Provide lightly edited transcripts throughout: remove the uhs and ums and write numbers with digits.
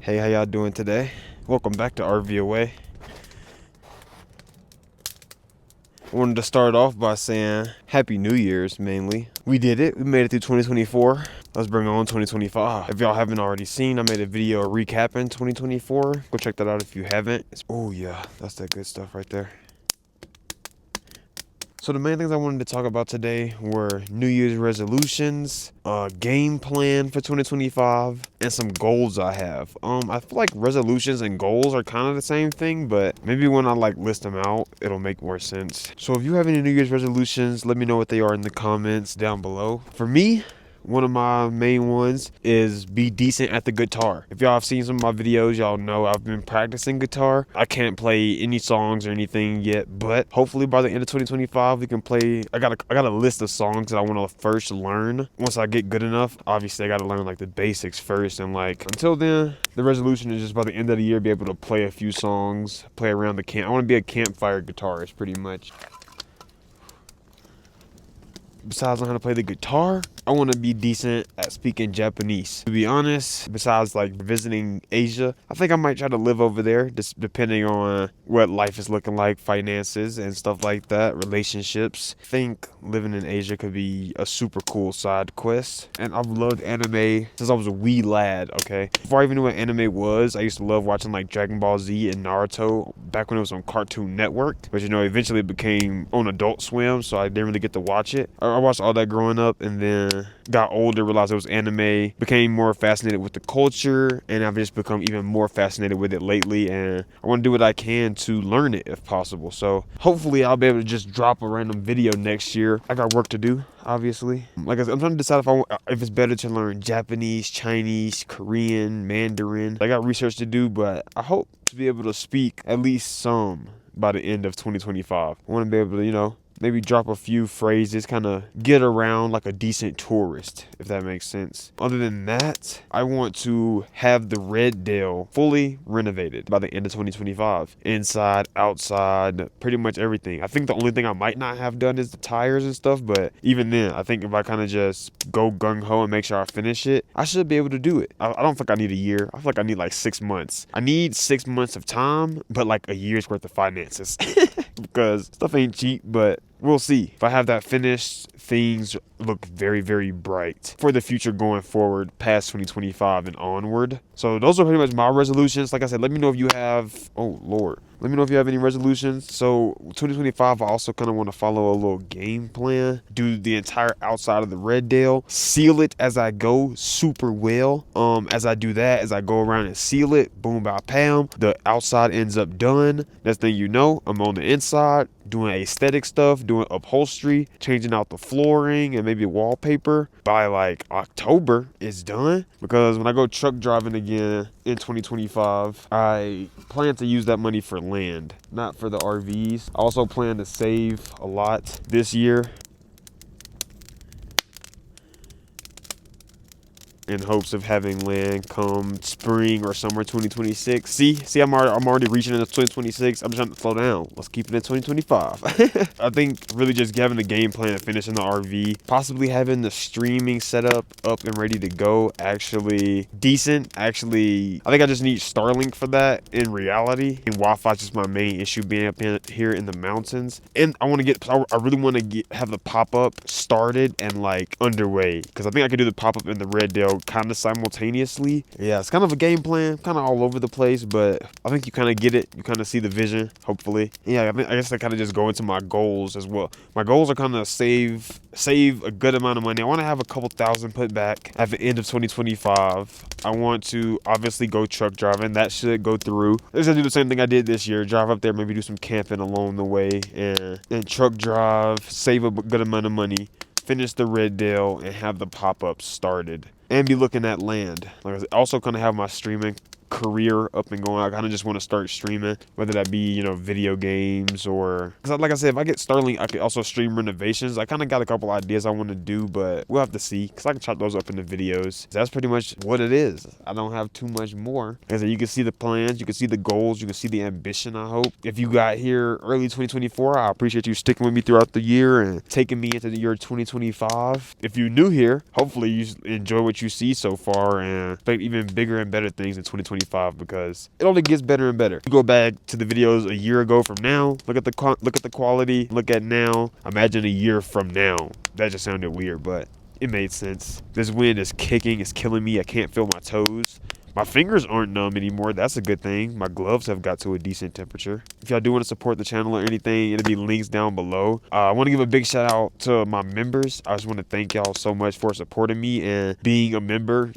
Hey, how y'all doing today? Welcome back to RVOA. I wanted to start off by saying Happy New Year's, mainly. We did it. We made it through 2024. Let's bring on 2025. If y'all haven't already seen, I made a video recapping 2024. Go check that out if you haven't. Oh yeah, that's that good stuff right there. So the main things I wanted to talk about today were New Year's resolutions, game plan for 2025, and some goals I have. I feel like resolutions and goals are kind of the same thing, but maybe when I list them out, it'll make more sense. So if you have any New Year's resolutions, let me know what they are in the comments down below. For me, one of my main ones is be decent at the guitar. If y'all have seen some of my videos, y'all know I've been practicing guitar. I can't play any songs or anything yet, but hopefully by the end of 2025 we can play. I got a list of songs that I want to first learn. Once I get good enough, obviously I got to learn the basics first, and until then, the resolution is just by the end of the year be able to play a few songs, play around the camp. I want to be a campfire guitarist pretty much. Besides learning how to play the guitar, I want to be decent at speaking Japanese. To be honest, besides visiting Asia, I think I might try to live over there, just depending on what life is looking like, finances and stuff like that, relationships. I think living in Asia could be a super cool side quest. And I've loved anime since I was a wee lad, okay? Before I even knew what anime was, I used to love watching Dragon Ball Z and Naruto back when it was on Cartoon Network. But eventually it became on Adult Swim, so I didn't really get to watch it. I watched all that growing up, and then got older, realized it was anime, became more fascinated with the culture, and I've just become even more fascinated with it lately, and I want to do what I can to learn it if possible. So hopefully I'll be able to just drop a random video next year. I got work to do, obviously. Like I said, I'm trying to decide if it's better to learn Japanese, Chinese, Korean, Mandarin. I got research to do, but I hope to be able to speak at least some by the end of 2025. I want to be able to, maybe drop a few phrases, kind of get around like a decent tourist, if that makes sense. Other than that, I want to have the Red Dale fully renovated by the end of 2025. Inside, outside, pretty much everything. I think the only thing I might not have done is the tires and stuff, but even then, I think if I kind of just go gung-ho and make sure I finish it, I should be able to do it. I don't think I need a year. I feel like I need 6 months. I need 6 months of time, but a year's worth of finances. Because stuff ain't cheap, but we'll see. If I have that finished, things look very, very bright for the future going forward past 2025 and onward. So those are pretty much my resolutions. Like I said, let me know if you have, oh Lord, let me know if you have any resolutions. So 2025, I also kind of want to follow a little game plan, do the entire outside of the Red Dale, seal it as I go super well. As I do that, as I go around and seal it, boom, bow, pam, the outside ends up done. Next thing you know, I'm on the inside, doing aesthetic stuff, doing upholstery, changing out the flooring and maybe wallpaper. By October, it's done. Because when I go truck driving again in 2025, I plan to use that money for land, not for the RVs. I also plan to save a lot this year in hopes of having land come spring or summer 2026. See, I'm already reaching into 2026. I'm just trying to slow down. Let's keep it in 2025. I think really just having a game plan and finishing the RV, possibly having the streaming setup up and ready to go, actually decent. Actually, I think I just need Starlink for that in reality. And Wi-Fi is just my main issue being up here in the mountains. And I really want to have the pop-up started and underway, because I think I could do the pop-up in the Red Dale kind of simultaneously. Yeah, it's kind of a game plan, kind of all over the place, but I think you kind of get it. You kind of see the vision, hopefully. Yeah, I guess I kind of just go into my goals as well. My goals are kind of save a good amount of money. I want to have a couple thousand put back at the end of 2025. I want to obviously go truck driving. That should go through. I just do the same thing I did this year. Drive up there, maybe do some camping along the way, and truck drive, save a good amount of money, finish the Red Dale, and have the pop-up started. And be looking at land. I also kind of have my streaming career up and going. I kind of just want to start streaming, whether that be video games or, because like I said, if I get Starlink, I could also stream renovations. I kind of got a couple ideas I want to do, but we'll have to see, because I can chop those up into videos. That's pretty much what it is. I don't have too much more. Like I said, you can see the plans, you can see the goals, you can see the ambition. I hope if you got here early 2024, I appreciate you sticking with me throughout the year and taking me into the year 2025. If you're new here, hopefully you enjoy what you see so far and expect even bigger and better things in 2025. 2025 because it only gets better and better. You go back to the videos a year ago from now, look at the quality, look at now, imagine a year from now. That just sounded weird, but it made sense. This wind is kicking, it's killing me. I can't feel my toes. My fingers aren't numb anymore. That's a good thing. My gloves have got to a decent temperature. If y'all do want to support the channel or anything, it'll be links down below. I want to give a big shout out to my members. I just want to thank y'all so much for supporting me and being a member,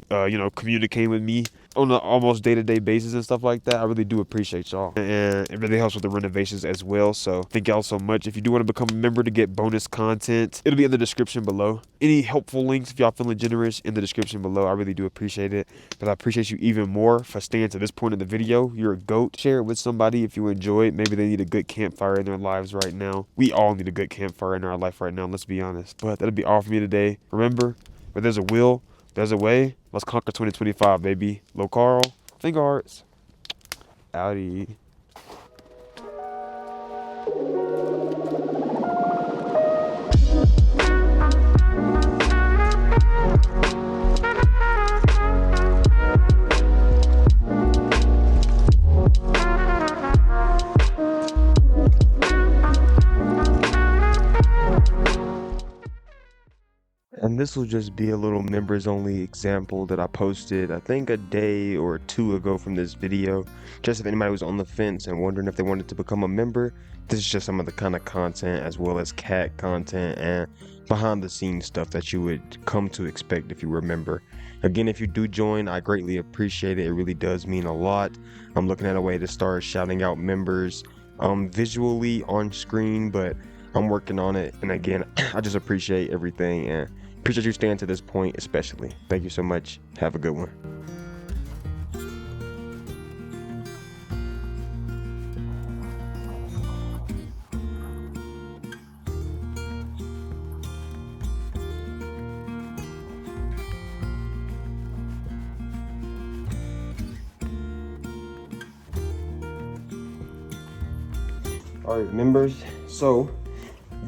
communicating with me on an almost day-to-day basis and stuff like that. I really do appreciate y'all, and it really helps with the renovations as well. So thank y'all so much. If you do want to become a member to get bonus content, it'll be in the description below. Any helpful links, if y'all feeling generous, in the description below. I really do appreciate it, but I appreciate you even more for staying to this point in the video. You're a GOAT. Share it with somebody if you enjoy it. Maybe they need a good campfire in their lives right now. We all need a good campfire in our life right now, let's be honest. But that'll be all for me today. Remember, where there's a will, there's a way. Let's conquer 2025, baby. Low Carl, finger hearts. Outie. And this will just be a little members only example that I posted, I think a day or two ago from this video. Just if anybody was on the fence and wondering if they wanted to become a member, this is just some of the kind of content as well as cat content and behind the scenes stuff that you would come to expect if you were a member. Again, if you do join, I greatly appreciate it. It really does mean a lot. I'm looking at a way to start shouting out members visually on screen, but I'm working on it. And again, I just appreciate everything and appreciate you staying to this point especially. Thank you so much. Have a good one. All right, members, so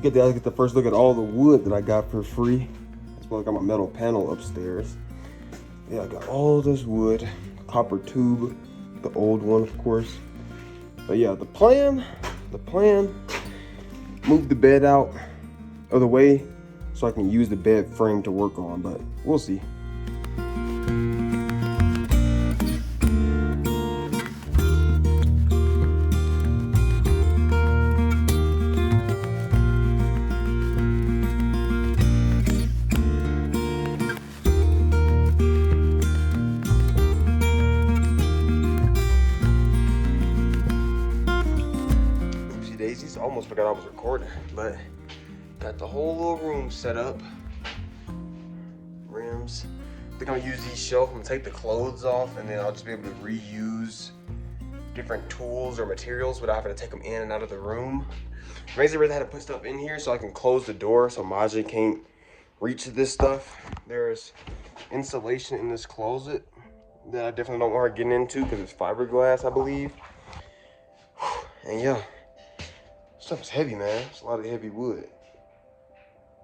you get the first look at all the wood that I got for free. As well, I got my metal panel upstairs. Yeah, I got all this wood, copper tube, the old one, of course. But yeah, the plan, move the bed out of the way so I can use the bed frame to work on, but we'll see. Almost forgot I was recording, but got the whole little room set up. Rims. I think I'm gonna use these shelves. I'm gonna take the clothes off, and then I'll just be able to reuse different tools or materials without having to take them in and out of the room. Razor really had to put stuff in here so I can close the door so Maji can't reach this stuff. There's insulation in this closet that I definitely don't want her getting into because it's fiberglass, I believe. And yeah. Stuff is heavy, man. It's a lot of heavy wood.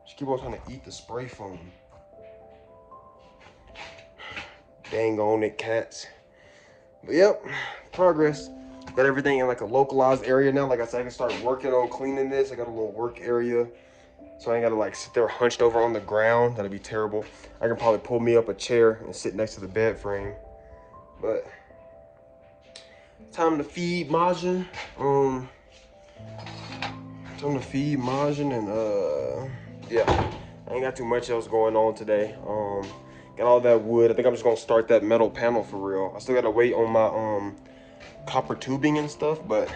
Just keep on trying to eat the spray foam. Dang on it, cats. But yep, progress. Got everything in like a localized area now. Like I said, I can start working on cleaning this. I got a little work area. So I ain't gotta like sit there hunched over on the ground. That'd be terrible. I can probably pull me up a chair and sit next to the bed frame. But time to feed Majin. Time to feed Majin and yeah, I ain't got too much else going on today. Got all that wood. I think I'm just gonna start that metal panel for real. I still gotta wait on my copper tubing and stuff, but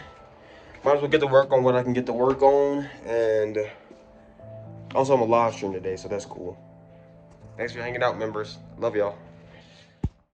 might as well get to work on what I can get to work on. And also I'm a live stream today, so that's cool. Thanks for hanging out, members. Love y'all.